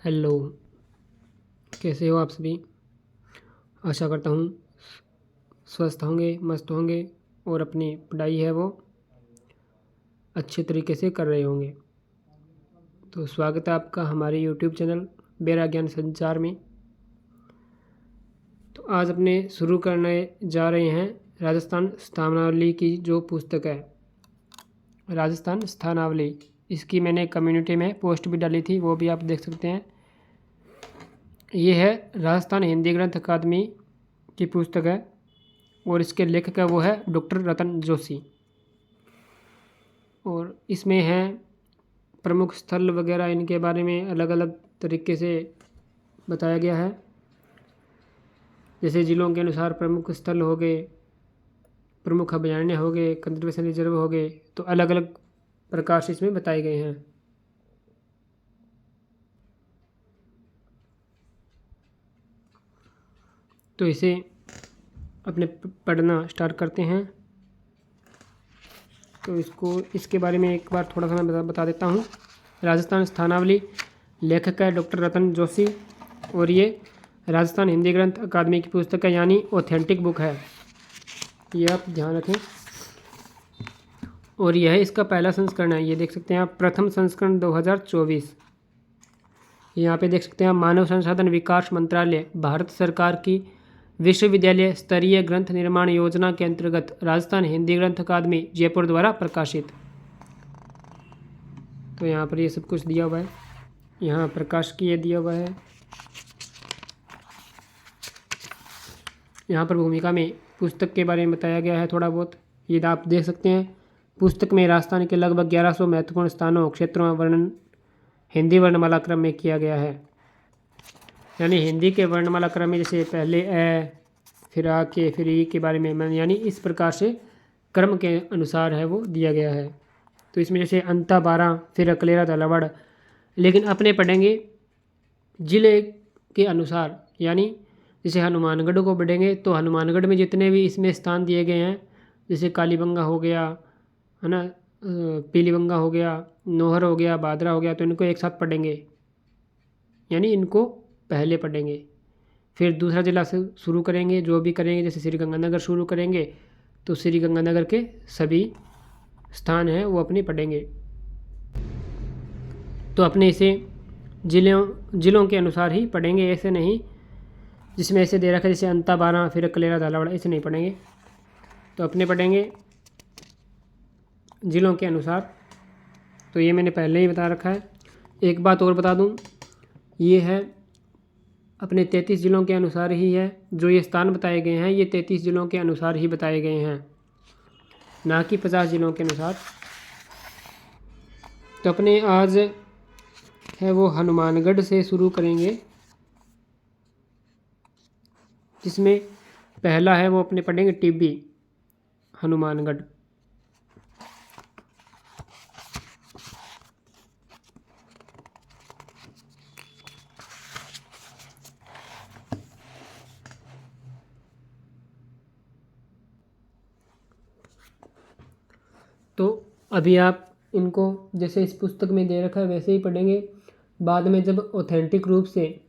Hello, कैसे हो आप सभी। आशा करता हूँ स्वस्थ होंगे, मस्त होंगे और अपनी पढ़ाई है वो अच्छे तरीके से कर रहे होंगे। तो स्वागत है आपका हमारे यूट्यूब चैनल बेरा ज्ञान संचार में। तो आज अपने शुरू करने जा रहे हैं राजस्थान स्थानावली की जो पुस्तक है, राजस्थान स्थानावली। इसकी मैंने कम्युनिटी में पोस्ट भी डाली थी, वो भी आप देख सकते हैं। ये है राजस्थान हिंदी ग्रंथ अकादमी की पुस्तक है और इसके लेखक है वो है डॉक्टर रतन जोशी। और इसमें है प्रमुख स्थल वगैरह, इनके बारे में अलग अलग तरीके से बताया गया है। जैसे जिलों के अनुसार प्रमुख स्थल हो गए, प्रमुख अभयारण्य हो गए, कंजर्वेशन रिजर्व हो गए, तो अलग अलग प्रकार से इसमें बताए गए हैं। तो इसे अपने पढ़ना स्टार्ट करते हैं। तो इसके बारे में एक बार थोड़ा सा मैं बता देता हूँ। राजस्थान स्थानावली, लेखक है डॉक्टर रतन जोशी और ये राजस्थान हिंदी ग्रंथ अकादमी की पुस्तक है, यानी ऑथेंटिक बुक है, ये आप ध्यान रखें। और यह इसका पहला संस्करण है, ये देख सकते हैं आप, प्रथम संस्करण 2024। यहाँ पे देख सकते हैं आप, मानव संसाधन विकास मंत्रालय, भारत सरकार की विश्वविद्यालय स्तरीय ग्रंथ निर्माण योजना के अंतर्गत राजस्थान हिंदी ग्रंथ अकादमी जयपुर द्वारा प्रकाशित। तो यहाँ पर ये सब कुछ दिया हुआ है, यहाँ प्रकाश की ये दिया हुआ है। यहाँ पर भूमिका में पुस्तक के बारे में बताया गया है थोड़ा बहुत, ये आप देख सकते हैं। पुस्तक में राजस्थान के लगभग 1100 महत्वपूर्ण स्थानों क्षेत्रों का वर्णन हिंदी वर्णमाला क्रम में किया गया है। यानी हिंदी के वर्णमाला क्रम में जैसे पहले ए, फिर आ के, फिर ई के बारे में, यानी इस प्रकार से क्रम के अनुसार है वो दिया गया है। तो इसमें जैसे अंता 12, फिर अकलेरा झालावाड़, लेकिन अपने पढ़ेंगे जिले के अनुसार। यानी जैसे हनुमानगढ़ को पढ़ेंगे तो हनुमानगढ़ में जितने भी इसमें स्थान दिए गए हैं, जैसे कालीबंगा हो गया, है ना, पीलीबंगा हो गया, नोहर हो गया, बादरा हो गया, तो इनको एक साथ पढ़ेंगे, यानी इनको पहले पढ़ेंगे। फिर दूसरा जिला से शुरू करेंगे, जो भी करेंगे, जैसे श्री गंगानगर शुरू करेंगे तो श्री गंगानगर के सभी स्थान हैं वो अपने पढ़ेंगे। तो अपने इसे जिलों के अनुसार ही पढ़ेंगे, ऐसे नहीं जिसमें ऐसे दे रखा है जैसे अंता 12, फिर कलेरा झालावाड़, ऐसे नहीं पढ़ेंगे। तो अपने पढ़ेंगे जिलों के अनुसार। तो ये मैंने पहले ही बता रखा है। एक बात और बता दूं, ये है अपने 33 जिलों के अनुसार ही है, जो ये स्थान बताए गए हैं ये 33 जिलों के अनुसार ही बताए गए हैं, ना कि 50 जिलों के अनुसार। तो अपने आज है वो हनुमानगढ़ से शुरू करेंगे, जिसमें पहला है वो अपने पढ़ेंगे टिब्बी, हनुमानगढ़। तो अभी आप इनको जैसे इस पुस्तक में दे रखा है वैसे ही पढ़ेंगे। बाद में जब ऑथेंटिक रूप से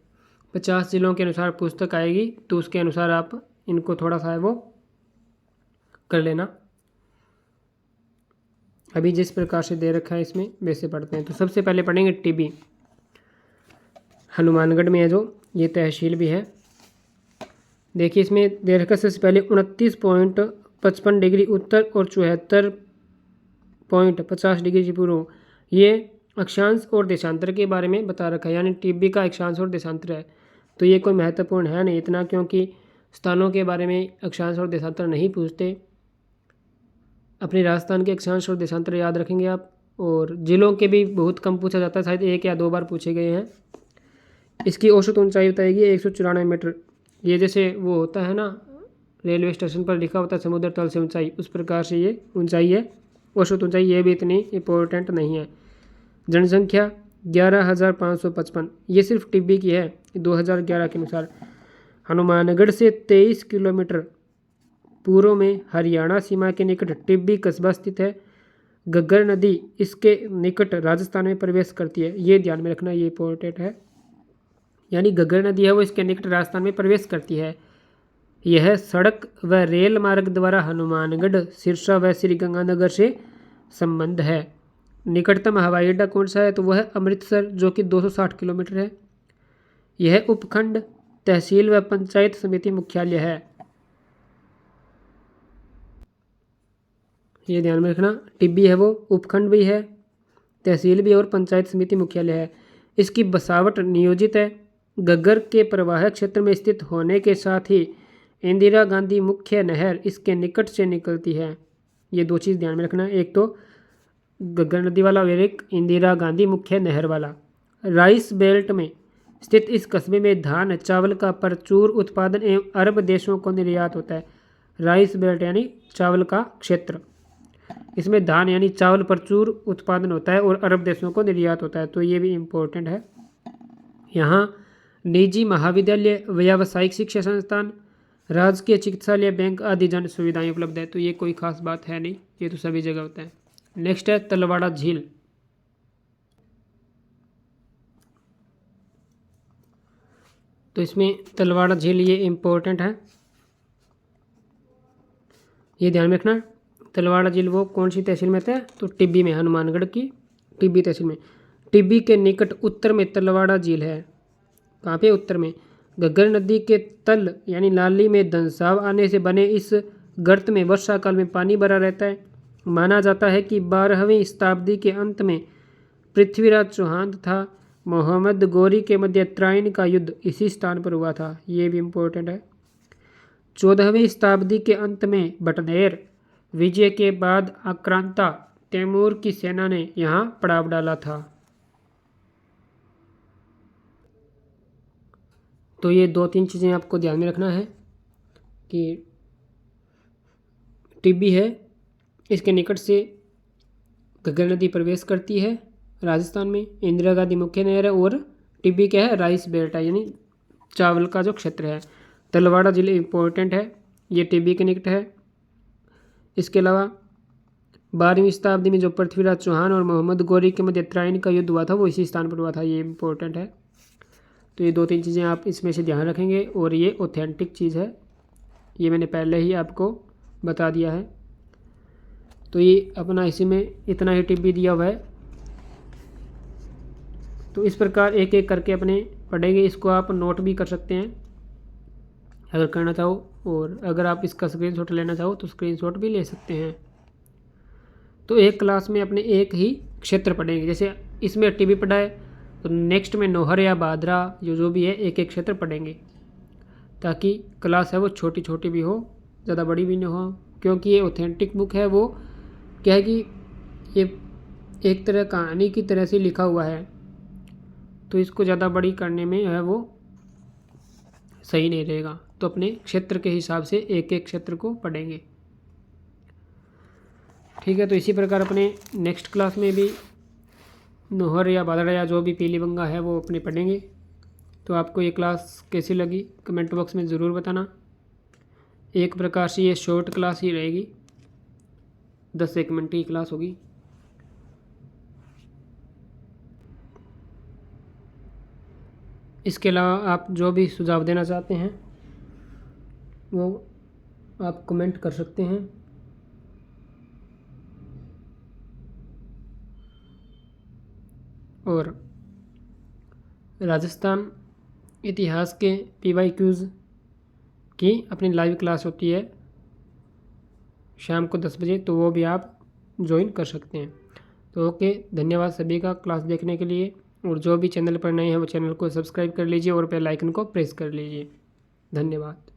50 जिलों के अनुसार पुस्तक आएगी तो उसके अनुसार आप इनको थोड़ा सा है वो कर लेना। अभी जिस प्रकार से दे रखा है इसमें वैसे पढ़ते हैं। तो सबसे पहले पढ़ेंगे टिब्बी, हनुमानगढ़ में है जो, ये तहसील भी है। देखिए इसमें दे रखा है सबसे पहले 29.55 डिग्री उत्तर और 74.50 डिग्री पूर्व। ये अक्षांश और देशांतर के बारे में बता रखा है, यानी टिब्बी का अक्षांश और देशांतर है। तो ये कोई महत्वपूर्ण है नहीं इतना, क्योंकि स्थानों के बारे में अक्षांश और देशांतर नहीं पूछते। अपने राजस्थान के अक्षांश और देशांतर याद रखेंगे आप। और जिलों के भी बहुत कम पूछा जाता है, शायद 1 या 2 बार पूछे गए हैं। इसकी औसत ऊंचाई बताएगी 194 मीटर। ये जैसे वो होता है ना, रेलवे स्टेशन पर लिखा होता है समुद्र तल से ऊंचाई, उस प्रकार से ये ऊंचाई है, औसत ऊंचाई। ये भी इतनी इम्पोर्टेंट नहीं है। जनसंख्या 11,555, ये सिर्फ टिब्बी की है 2011 के अनुसार। हनुमानगढ़ से 23 किलोमीटर पूर्व में हरियाणा सीमा के निकट टिब्बी कस्बा स्थित है। घग्गर नदी इसके निकट राजस्थान में प्रवेश करती है, ये ध्यान में रखना, ये इम्पोर्टेंट है। यानी घग्गर नदी है वो इसके निकट राजस्थान में प्रवेश करती है। यह सड़क व रेल मार्ग द्वारा हनुमानगढ़, सिरसा व श्रीगंगानगर से संबंध है। निकटतम हवाई अड्डा कौन सा है, तो वह है अमृतसर, जो कि 260 किलोमीटर है। यह उपखंड, तहसील व पंचायत समिति मुख्यालय है। ये ध्यान में रखना, टिब्बी है वो उपखंड भी है, तहसील भी और पंचायत समिति मुख्यालय है। इसकी बसावट नियोजित है। घग्गर के प्रवाह क्षेत्र में स्थित होने के साथ ही इंदिरा गांधी मुख्य नहर इसके निकट से निकलती है। ये दो चीज़ ध्यान में रखना, एक तो घग्गर नदी वाला और एक इंदिरा गांधी मुख्य नहर वाला। राइस बेल्ट में स्थित इस कस्बे में धान चावल का प्रचुर उत्पादन एवं अरब देशों को निर्यात होता है। राइस बेल्ट यानी चावल का क्षेत्र, इसमें धान यानी चावल प्रचुर उत्पादन होता है और अरब देशों को निर्यात होता है, तो ये भी इम्पोर्टेंट है। यहाँ निजी महाविद्यालय, व्यावसायिक शिक्षा संस्थान, राजकीय चिकित्सालय, बैंक आदि जन सुविधाएं उपलब्ध है। तो ये कोई खास बात है नहीं, ये तो सभी जगह होता है। नेक्स्ट है तलवाड़ा झील। तो इसमें तलवाड़ा झील ये इम्पोर्टेंट है, ये ध्यान में रखना। तलवाड़ा झील वो कौन सी तहसील में है, तो टिब्बी में, हनुमानगढ़ की टिब्बी तहसील में। टिब्बी के निकट उत्तर में तलवाड़ा झील है। कहाँ पे, उत्तर में। घग्गर नदी के तल यानी नाली में दंसाव आने से बने इस गर्त में वर्षा काल में पानी भरा रहता है। माना जाता है कि 12वीं शताब्दी के अंत में पृथ्वीराज चौहान तथा मोहम्मद गोरी के मध्य त्राइन का युद्ध इसी स्थान पर हुआ था। ये भी इम्पोर्टेंट है। 14वीं शताब्दी के अंत में बटनेर विजय के बाद आक्रांता तैमूर की सेना ने यहाँ पड़ाव डाला था। तो ये 2-3 चीज़ें आपको ध्यान में रखना है कि टिब्बी है, इसके निकट से घग्गर नदी प्रवेश करती है राजस्थान में, इंदिरा गांधी मुख्य नहर है, और टिब्बी क्या है, राइस बेल्ट है यानी चावल का जो क्षेत्र है। तलवाड़ा जिले इम्पोर्टेंट है, ये टिब्बी के निकट है। इसके अलावा 12वीं शताब्दी में जो पृथ्वीराज चौहान और मोहम्मद गोरी के मध्य त्राइन का युद्ध हुआ था वो इसी स्थान पर हुआ था, ये इम्पोर्टेंट है। तो ये 2-3 चीज़ें आप इसमें से ध्यान रखेंगे, और ये ऑथेंटिक चीज़ है, ये मैंने पहले ही आपको बता दिया है। तो ये अपना इसी में इतना ही टिप भी दिया हुआ है। तो इस प्रकार एक एक करके अपने पढ़ेंगे। इसको आप नोट भी कर सकते हैं अगर करना चाहो, और अगर आप इसका स्क्रीनशॉट लेना चाहो तो स्क्रीनशॉट भी ले सकते हैं। तो एक क्लास में अपने एक ही क्षेत्र पढ़ेंगे, जैसे इसमें टिब्बी पढ़ा है तो नेक्स्ट में नौहर या भादरा जो भी है एक एक क्षेत्र पढ़ेंगे, ताकि क्लास है वो छोटी छोटी भी हो, ज़्यादा बड़ी भी नहीं हो। क्योंकि ये ऑथेंटिक बुक है, वो क्या है कि ये एक तरह कहानी की तरह से लिखा हुआ है, तो इसको ज़्यादा बड़ी करने में है वो सही नहीं रहेगा। तो अपने क्षेत्र के हिसाब से एक एक क्षेत्र को पढ़ेंगे, ठीक है। तो इसी प्रकार अपने नेक्स्ट क्लास में भी नौहर या भादरा या जो भी पीलीबंगा है वो अपने पढ़ेंगे। तो आपको ये क्लास कैसी लगी कमेंट बॉक्स में ज़रूर बताना। एक प्रकार से ये शॉर्ट क्लास ही रहेगी, 10-1 मिनट की क्लास होगी। इसके अलावा आप जो भी सुझाव देना चाहते हैं वो आप कमेंट कर सकते हैं। और राजस्थान इतिहास के PYQs की अपनी लाइव क्लास होती है शाम को 10 बजे, तो वो भी आप ज्वाइन कर सकते हैं। तो ओके, धन्यवाद सभी का क्लास देखने के लिए। और जो भी चैनल पर नए हैं वो चैनल को सब्सक्राइब कर लीजिए और बेल आइकन को प्रेस कर लीजिए। धन्यवाद।